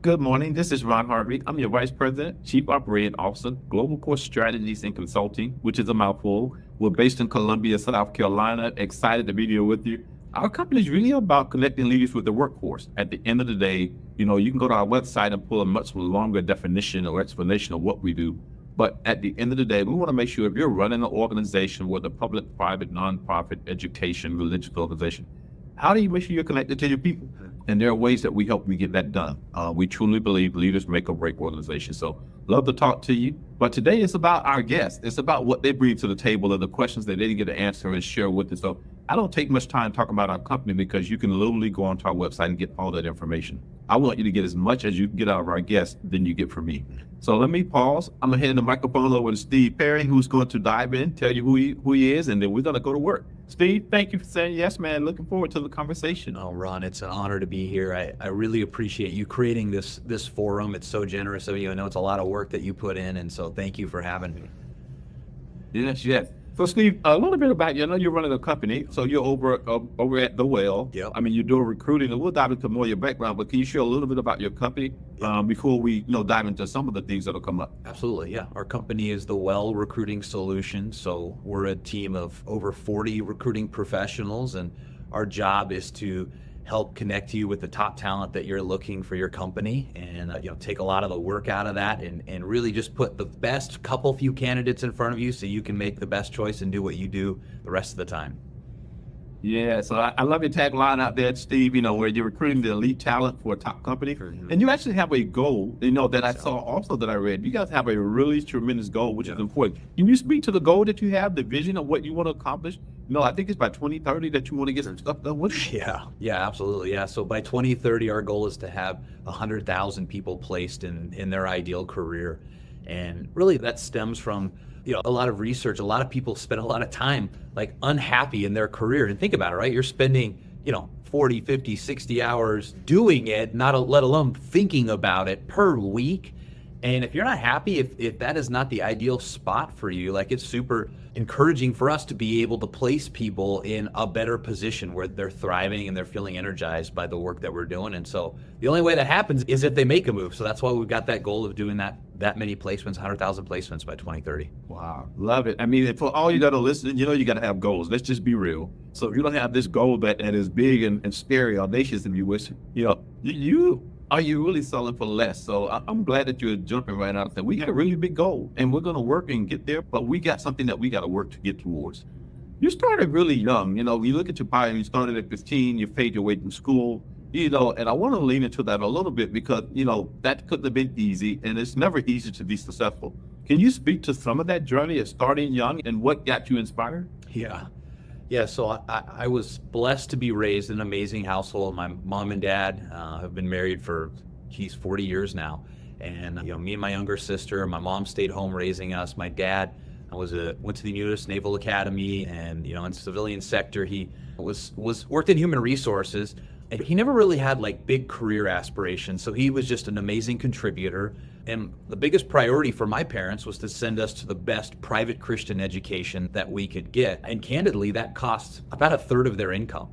Good morning. This is Ron Harvey. I'm your Vice President, Chief Operating Officer, Global Core Strategies and Consulting, which is a mouthful. We're based in Columbia, South Carolina. Excited to be here with you. Our company is really about connecting leaders with the workforce. At the end of the day, you can go to our website and pull a much longer definition or explanation of what we do. But at the end of the day, we want to make sure if you're running an organization, whether public, private, nonprofit, education, religious organization, how do you make sure you're connected to your people? And there are ways that we help you get that done. We truly believe leaders make or break organizations. So love to talk to you. But today it's about our guests. It's about what they bring to the table and the questions that they didn't get to answer and share with us. So I don't take much time talking about our company because you can literally go onto our website and get all that information. I want you to get as much as you can get out of our guests than you get from me. So let me pause. I'm going to hand the microphone over to Steve Perry, who's going to dive in, tell you who he is, and then we're going to go to work. Steve, thank you for saying yes, man. Looking forward to the conversation. Oh, Ron, it's an honor to be here. I really appreciate you creating this forum. It's so generous of you. I know it's a lot of work that you put in, and so thank you for having me. Yes. So, Steve, a little bit about you. I know you're running a company, so you're over at The Well. Yep. I mean, you're doing recruiting, and we'll dive into more of your background, but can you share a little bit about your company before we dive into some of the things that'll come up? Absolutely, yeah. Our company is The Well Recruiting Solutions, so we're a team of over 40 recruiting professionals, and our job is to help connect you with the top talent that you're looking for your company, and take a lot of the work out of that, and really just put the best few candidates in front of you so you can make the best choice and do what you do the rest of the time. Yeah, so I love your tagline out there, Steve, where you're recruiting the elite talent for a top company. Mm-hmm. And you actually have a goal, that I saw also that I read. You guys have a really tremendous goal, which is important. Can you speak to the goal that you have, the vision of what you want to accomplish? I think it's by 2030 that you want to get some stuff done with it. Yeah, absolutely. Yeah. So by 2030, our goal is to have 100,000 people placed in their ideal career. And really that stems from a lot of research. A lot of people spend a lot of time unhappy in their career. And think about it, right? You're spending 40, 50, 60 hours doing it, let alone thinking about it per week. And if you're not happy, if that is not the ideal spot for you, it's super encouraging for us to be able to place people in a better position where they're thriving and they're feeling energized by the work that we're doing. And so the only way that happens is if they make a move. So that's why we've got that goal of doing that many placements, 100,000 placements by 2030. Wow, love it. I mean, for all you got to listen, you got to have goals. Let's just be real. So if you don't have this goal that is big and scary, audacious, if you wish, are you really selling for less? So I'm glad that you're jumping right out there. We got a really big goal, and we're going to work and get there, but we got something that we got to work to get towards. You started really young. You look at your pie, you started at 15, you paid your way through school, and I want to lean into that a little bit because, that couldn't have been easy, and it's never easy to be successful. Can you speak to some of that journey of starting young and what got you inspired? Yeah, so I was blessed to be raised in an amazing household. My mom and dad have been married for 40 years now. And me and my younger sister, my mom stayed home raising us. My dad went to the U.S. Naval Academy, and in civilian sector he worked in human resources. And he never really had big career aspirations. So he was just an amazing contributor. And the biggest priority for my parents was to send us to the best private Christian education that we could get. And candidly, that cost about a third of their income.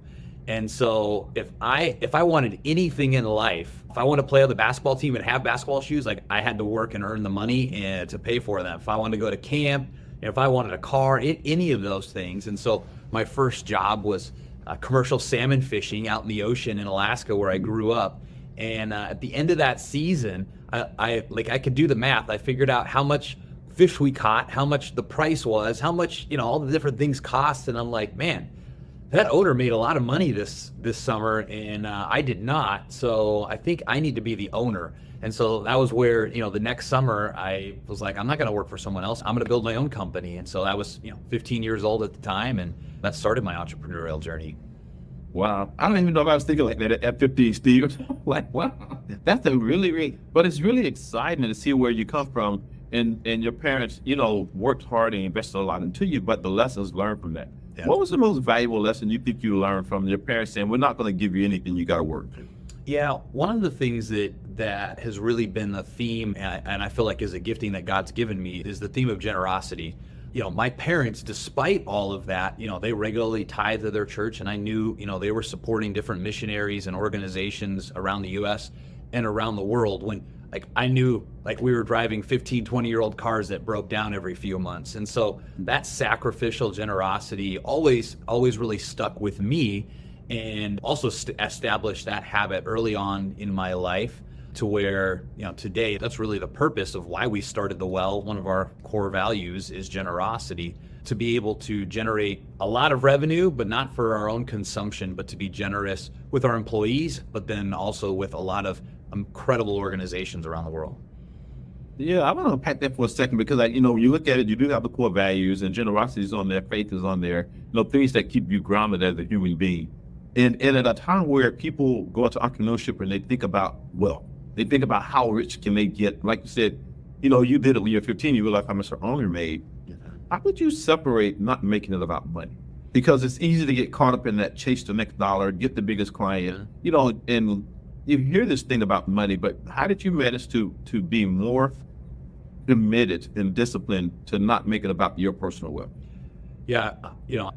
And so if I wanted anything in life, if I wanted to play on the basketball team and have basketball shoes, I had to work and earn the money and to pay for them. If I wanted to go to camp, if I wanted a car, any of those things. And so my first job was commercial salmon fishing out in the ocean in Alaska where I grew up. And at the end of that season, I could do the math. I figured out how much fish we caught, how much the price was, how much, all the different things cost. And I'm like, man, that owner made a lot of money this summer and I did not. So I think I need to be the owner. And so that was where, the next summer I was like, I'm not going to work for someone else. I'm going to build my own company. And so I was, 15 years old at the time, and that started my entrepreneurial journey. Wow. I don't even know if I was thinking like that at 15, Steve. Wow. That's but it's really exciting to see where you come from. And your parents, worked hard and invested a lot into you, but the lessons learned from that. Yeah. What was the most valuable lesson you think you learned from your parents saying, we're not going to give you anything, you got to work? Yeah, one of the things that has really been the theme, and I feel like is a gifting that God's given me, is the theme of generosity. My parents, despite all of that, they regularly tithe to their church, and I knew, they were supporting different missionaries and organizations around the U.S. and around the world when like I knew like we were driving 15, 20-year-old cars that broke down every few months. And so that sacrificial generosity always really stuck with me, and also established that habit early on in my life to where, today that's really the purpose of why we started The Well. One of our core values is generosity, to be able to generate a lot of revenue, but not for our own consumption, but to be generous with our employees, but then also with a lot of incredible organizations around the world. Yeah, I want to unpack that for a second because, when you look at it, you do have the core values, and generosity is on there, faith is on there, things that keep you grounded as a human being. And at a time where people go into entrepreneurship and they think about wealth, they think about how rich can they get. Like you said, you did it when you were 15, you realized how much your owner made. How would you separate not making it about money? Because it's easy to get caught up in that chase the next dollar, get the biggest client, and you hear this thing about money, but how did you manage to be more committed and disciplined to not make it about your personal wealth? Yeah,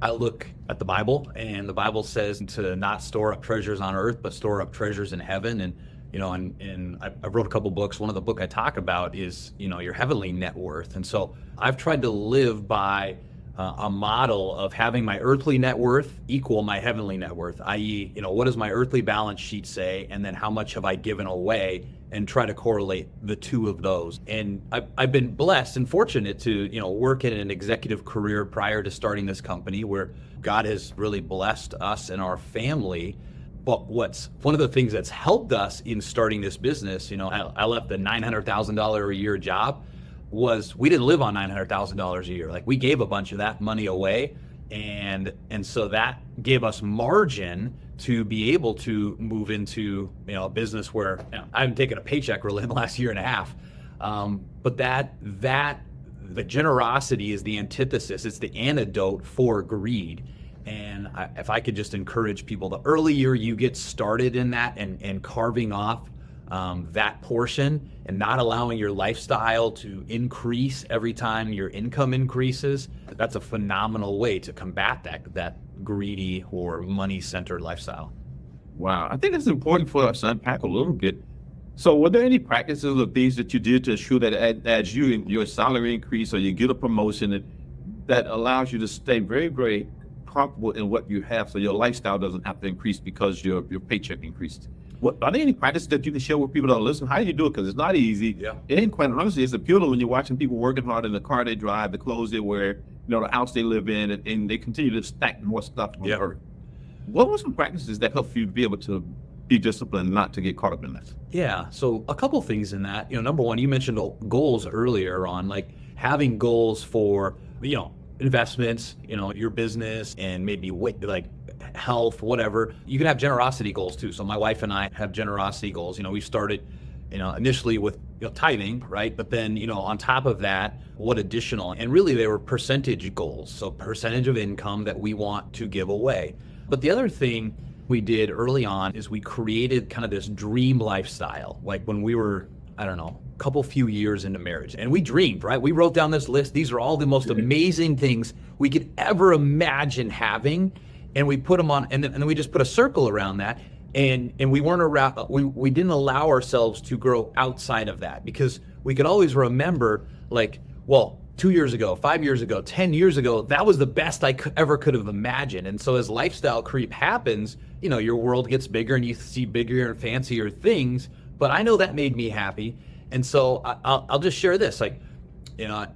I look at the Bible, and the Bible says to not store up treasures on earth, but store up treasures in heaven. And and I wrote a couple books. One of the book I talk about is, your heavenly net worth. And so I've tried to live by a model of having my earthly net worth equal my heavenly net worth, i.e., what does my earthly balance sheet say, and then how much have I given away, and try to correlate the two of those. And I've been blessed and fortunate to, work in an executive career prior to starting this company, where God has really blessed us and our family. But what's one of the things that's helped us in starting this business, I left the $900,000 a year job, was we didn't live on $900,000 a year. Like, we gave a bunch of that money away. And so that gave us margin to be able to move into, a business where I haven't taken a paycheck really in the last year and a half. But the generosity is the antithesis. It's the antidote for greed. And if I could just encourage people, the earlier you get started in that and carving off that portion and not allowing your lifestyle to increase every time your income increases, that's a phenomenal way to combat that greedy or money-centered lifestyle. Wow. I think it's important for us to unpack a little bit. So were there any practices or things that you did to ensure that as your salary increase or you get a promotion that allows you to stay very, very comfortable in what you have, so your lifestyle doesn't have to increase because your paycheck increased? Are there any practices that you can share with people that are listening? How do you do it? Because it's not easy. Yeah. And quite honestly, it's appealing when you're watching people working hard in the car they drive, the clothes they wear, the house they live in, and they continue to stack more stuff on the earth. What were some practices that help you be able to be disciplined, not to get caught up in that? Yeah, so a couple things in that. Number one, you mentioned goals earlier on, like having goals for, investments, your business, and maybe like health, whatever. You can have generosity goals too. So my wife and I have generosity goals. We started, initially with tithing, right? But then, on top of that, what additional? And really they were percentage goals. So percentage of income that we want to give away. But the other thing we did early on is we created kind of this dream lifestyle. Like when we were, a few years into marriage, and we dreamed, right? We wrote down this list. These are all the most amazing things we could ever imagine having. And we put them on, and then we just put a circle around that. And we weren't around, we didn't allow ourselves to grow outside of that, because we could always remember, like, well, 2 years ago, 5 years ago, 10 years ago, that was the best I ever could have imagined. And so as lifestyle creep happens, your world gets bigger and you see bigger and fancier things. But I know that made me happy. And so I'll just share this, like,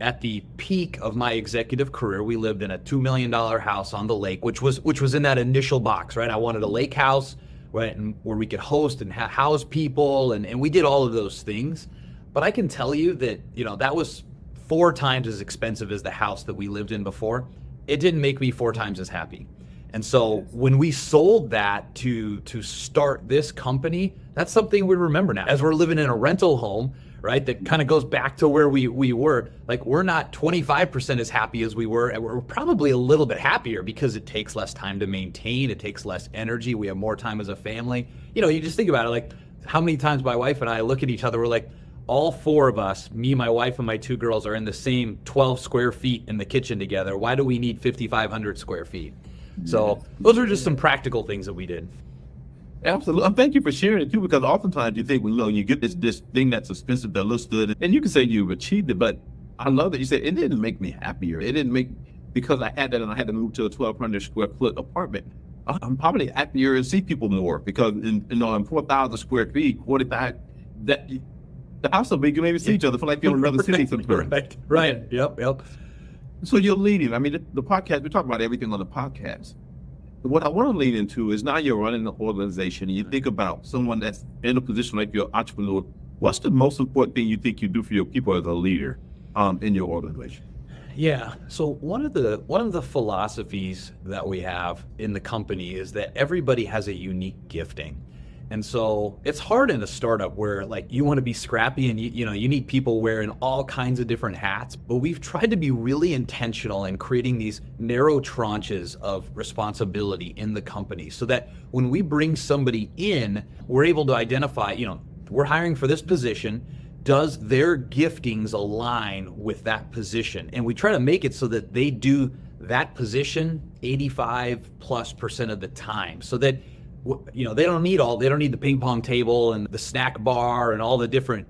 at the peak of my executive career, we lived in a $2 million house on the lake, which was in that initial box, right? I wanted a lake house, right, and where we could host and house people, and we did all of those things. But I can tell you that, that was 4 times as expensive as the house that we lived in before. It didn't make me 4 times as happy. And so when we sold that to start this company, that's something we remember now. As we're living in a rental home, right, that kind of goes back to where we were. Like, we're not 25% as happy as we were, and we're probably a little bit happier because it takes less time to maintain, it takes less energy, we have more time as a family. You just think about it, like how many times my wife and I look at each other, we're like, all 4 of us, me, my wife, and my 2 girls, are in the same 12 square feet in the kitchen together. Why do we need 5,500 square feet? So those are just some practical things that we did. Absolutely. Thank you for sharing it too, because oftentimes you think, well, look, you get this thing that's expensive that looks good, and you can say you've achieved it, but I love that you said it didn't make me happier. It didn't make, because I had that and I had to move to a 1,200 square foot apartment. I'm probably happier and see people more because in 4,000 square feet, 45, that the house will be, you maybe see each other for like you're in another city sometimes. Right. Yep. So you're leading. I mean, the podcast, we talk about everything on the podcast. What I want to lead into is now you're running an organization and you think about someone that's in a position like you're an entrepreneur. What's the most important thing you think you do for your people as a leader in your organization? Yeah. So one of the philosophies that we have in the company is that everybody has a unique gifting. And so it's hard in a startup where like you want to be scrappy and you need people wearing all kinds of different hats, but we've tried to be really intentional in creating these narrow tranches of responsibility in the company so that when we bring somebody in, we're able to identify, we're hiring for this position. Does their giftings align with that position? And we try to make it so that they do that position 85+% of the time so that they don't need the ping pong table and the snack bar and all the different,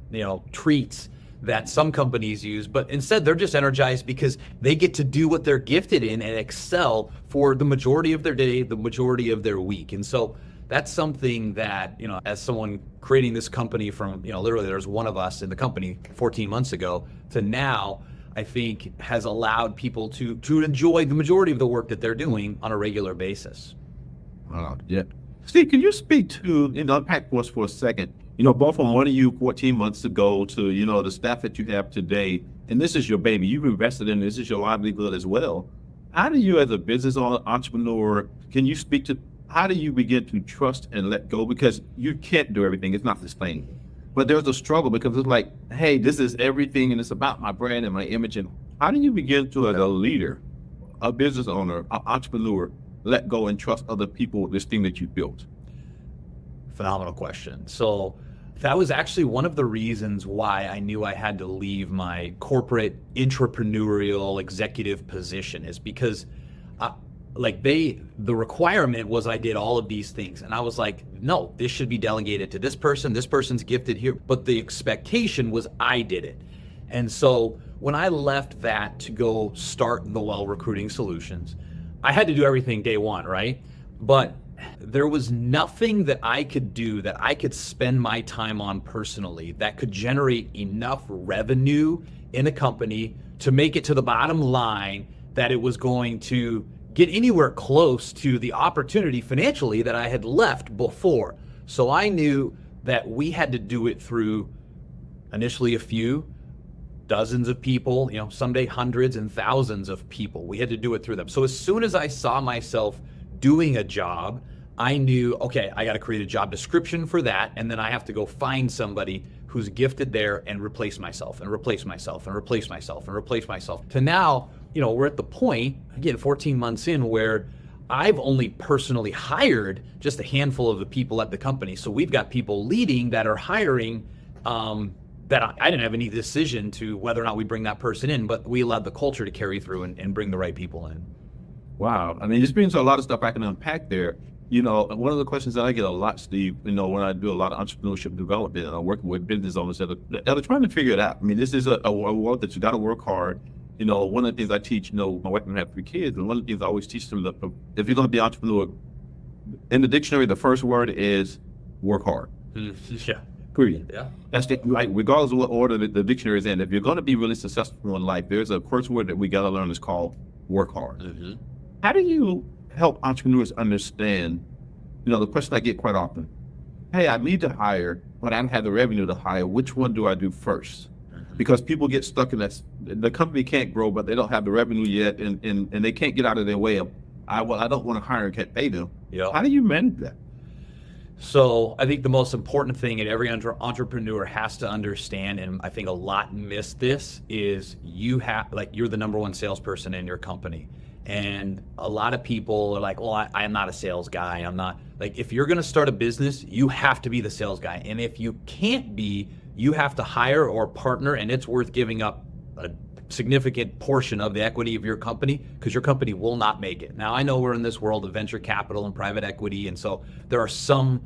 treats that some companies use, but instead they're just energized because they get to do what they're gifted in and excel for the majority of their day, the majority of their week. And so that's something that, as someone creating this company from, literally there's one of us in the company 14 months ago to now, I think has allowed people to enjoy the majority of the work that they're doing on a regular basis. Yeah. Steve, can you speak to, Unpacked for us for a second, both from one of you 14 months ago to, the staff that you have today, and this is your baby, you've invested in this is your livelihood as well. How do you as a business entrepreneur, can you speak to, how do you begin to trust and let go? Because you can't do everything, it's not sustainable. But there's a struggle because it's like, hey, this is everything and it's about my brand and my image. And how do you begin to, as a leader, a business owner, an entrepreneur, let go and trust other people with this thing that you built? Phenomenal question. So that was actually one of the reasons why I knew I had to leave my corporate entrepreneurial executive position is because the requirement was I did all of these things. And I was like, no, this should be delegated to this person. This person's gifted here. But the expectation was I did it. And so when I left that to go start the Well Recruiting Solutions, I had to do everything day one, right? But there was nothing that I could do that I could spend my time on personally that could generate enough revenue in a company to make it to the bottom line that it was going to get anywhere close to the opportunity financially that I had left before. So I knew that we had to do it through initially a few, dozens of people, someday hundreds and thousands of people. We had to do it through them. So as soon as I saw myself doing a job, I knew, okay, I got to create a job description for that. And then I have to go find somebody who's gifted there and replace myself and replace myself and replace myself and replace myself. To now, we're at the point, again, 14 months in where I've only personally hired just a handful of the people at the company. So we've got people leading that are hiring, that I didn't have any decision to whether or not we bring that person in, but we allowed the culture to carry through and bring the right people in. Wow. I mean, this brings a lot of stuff I can unpack there. One of the questions that I get a lot, Steve, when I do a lot of entrepreneurship development and I'm working with business owners that are trying to figure it out. I mean, this is a world that you got to work hard. One of the things I teach, my wife and I have 3 kids, and one of the things I always teach them, if you're going to be an entrepreneur, in the dictionary, the first word is work hard. Yeah. Period. Yeah. That's right. Regardless of what order the dictionary is in, if you're going to be really successful in life, there's a first word that we got to learn is called work hard. Mm-hmm. How do you help entrepreneurs understand, the question I get quite often, hey, I need to hire, but I don't have the revenue to hire. Which one do I do first? Mm-hmm. Because people get stuck in that. The company can't grow, but they don't have the revenue yet, and they can't get out of their way of, I don't want to hire and can't pay them. Yeah. How do you manage that? So I think the most important thing that every entrepreneur has to understand, and I think a lot miss this, is you're the number one salesperson in your company. And a lot of people are like, well, I am not a sales guy. I'm not. Like, if you're going to start a business, you have to be the sales guy. And if you can't be, you have to hire or partner, and it's worth giving up a significant portion of the equity of your company, because your company will not make it. Now, I know we're in this world of venture capital and private equity, and so there are some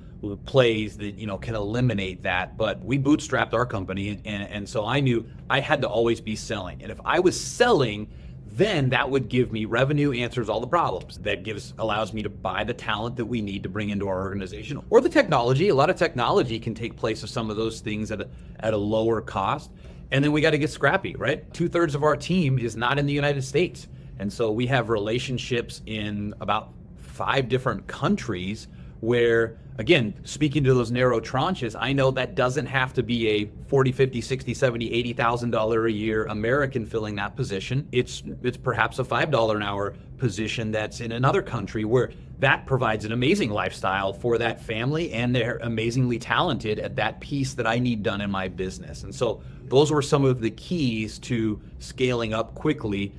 plays that, can eliminate that, but we bootstrapped our company, and so I knew I had to always be selling. And if I was selling, then that would give me revenue, answers all the problems. That allows me to buy the talent that we need to bring into our organization, or the technology. A lot of technology can take place of some of those things at a lower cost. And then we got to get scrappy, right? 2/3 of our team is not in the United States. And so we have relationships in about 5 different countries where, again, speaking to those narrow tranches, I know that doesn't have to be a $40, $50, $60, $70, $80,000 a year American filling that position. It's perhaps a $5 an hour position that's in another country where that provides an amazing lifestyle for that family, and they're amazingly talented at that piece that I need done in my business. And so those were some of the keys to scaling up quickly,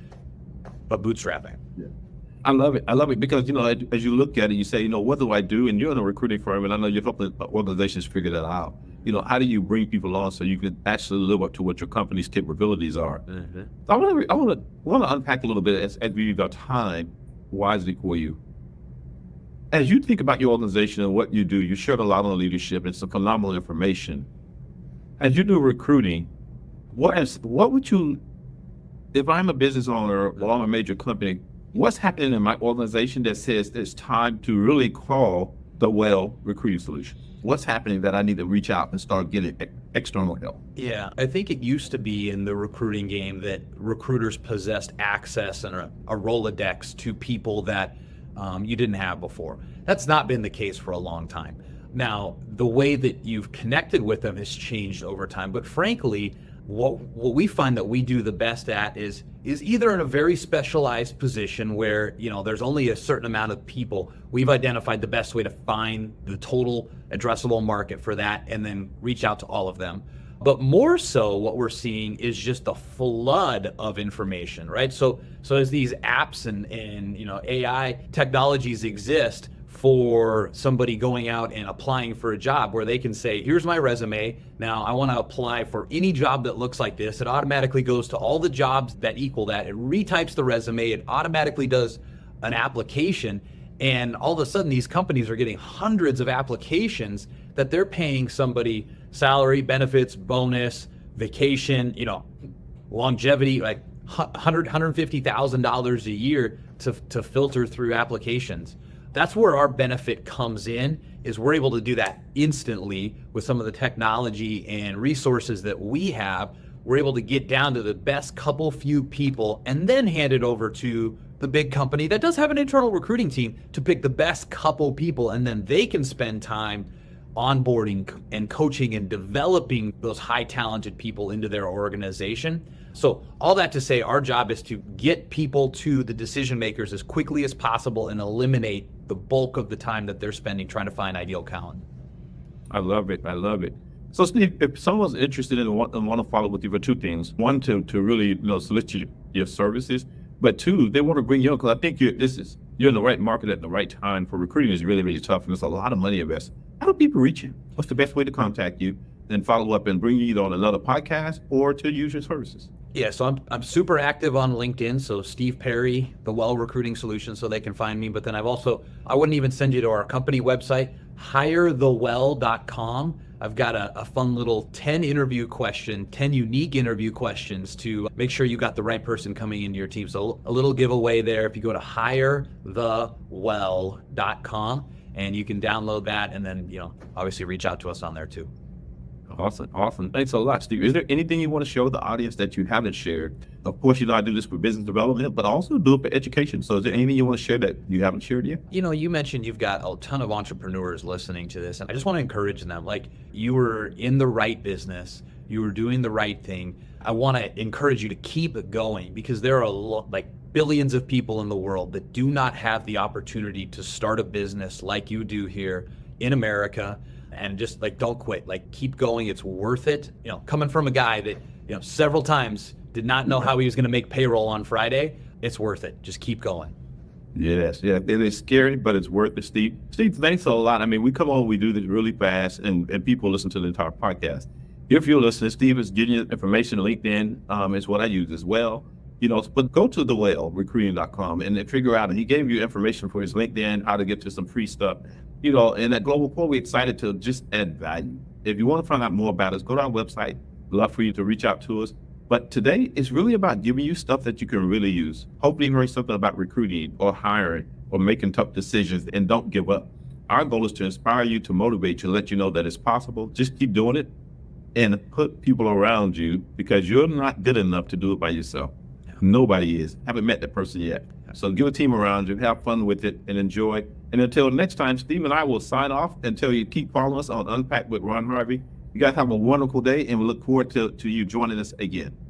but bootstrapping. Yeah. I love it because, as you look at it, you say, what do I do? And you're in a recruiting firm, and I know you're helping organizations figure that out. How do you bring people on so you can actually live up to what your company's capabilities are? Mm-hmm. I want to unpack a little bit as we use our time wisely for you. As you think about your organization and what you do, you shared a lot on leadership and some phenomenal information. As you do recruiting, what would you, if I'm a business owner or I'm a major company, what's happening in my organization that says it's time to really call the well recruiting solution? What's happening that I need to reach out and start getting external help? Yeah, I think it used to be in the recruiting game that recruiters possessed access and a Rolodex to people that you didn't have before. That's not been the case for a long time. Now, the way that you've connected with them has changed over time, but frankly, what we find that we do the best at is either in a very specialized position where, there's only a certain amount of people. We've identified the best way to find the total addressable market for that and then reach out to all of them. But more so what we're seeing is just a flood of information, right? So as these apps and AI technologies exist for somebody going out and applying for a job where they can say, here's my resume. Now I want to apply for any job that looks like this. It automatically goes to all the jobs that equal that. It retypes the resume. It automatically does an application. And all of a sudden these companies are getting hundreds of applications that they're paying somebody salary, benefits, bonus, vacation, longevity, like $150,000 a year to filter through applications. That's where our benefit comes in, is we're able to do that instantly with some of the technology and resources that we have. We're able to get down to the best few people and then hand it over to the big company that does have an internal recruiting team to pick the best couple people, and then they can spend time onboarding and coaching and developing those high talented people into their organization. So all that to say, our job is to get people to the decision makers as quickly as possible and eliminate the bulk of the time that they're spending trying to find ideal talent. I love it. So Steve, if someone's interested and want to follow with you for 2 things: one, to really solicit your services, but 2, they want to bring you on, because I think you're in the right market at the right time. For recruiting is really, really tough, and there's a lot of money invested. How do people reach you? What's the best way to contact you and follow up and bring you either on another podcast or to use your services? Yeah, so I'm super active on LinkedIn. So Steve Perry, the Well Recruiting Solution, so they can find me. But then I wouldn't even send you to our company website, hirethewell.com. I've got a fun little 10 unique interview questions to make sure you got the right person coming into your team. So a little giveaway there. If you go to hirethewell.com, and you can download that, and then obviously reach out to us on there too. Awesome. Thanks a lot, Steve. Is there anything you want to show the audience that you haven't shared? Of course, I do this for business development, but also do it for education. So is there anything you want to share that you haven't shared yet? You mentioned you've got a ton of entrepreneurs listening to this, and I just want to encourage them. Like, you were in the right business, you were doing the right thing. I want to encourage you to keep it going, because there are billions of people in the world that do not have the opportunity to start a business like you do here in America. And just don't quit, keep going. It's worth it. Coming from a guy that, several times did not know how he was going to make payroll on Friday, it's worth it. Just keep going. Yes. Yeah. It is scary, but it's worth it, Steve. Steve, thanks a lot. I mean, we come on, we do this really fast, and people listen to the entire podcast. If you're listening, Steve is getting you information. LinkedIn is what I use as well. But go to thewellrecruiting.com and then figure out, and he gave you information for his LinkedIn, how to get to some free stuff. And at Global Core, we're excited to just add value. If you want to find out more about us, go to our website. Love for you to reach out to us. But today, it's really about giving you stuff that you can really use. Hopefully you heard something about recruiting or hiring or making tough decisions, and don't give up. Our goal is to inspire you, to motivate you, let you know that it's possible. Just keep doing it and put people around you, because you're not good enough to do it by yourself. Yeah. Nobody is. Haven't met that person yet. Yeah. So give a team around you, have fun with it, and enjoy. And until next time, Steve and I will sign off until you keep following us on Unpacked with Ron Harvey. You guys have a wonderful day, and we look forward to you joining us again.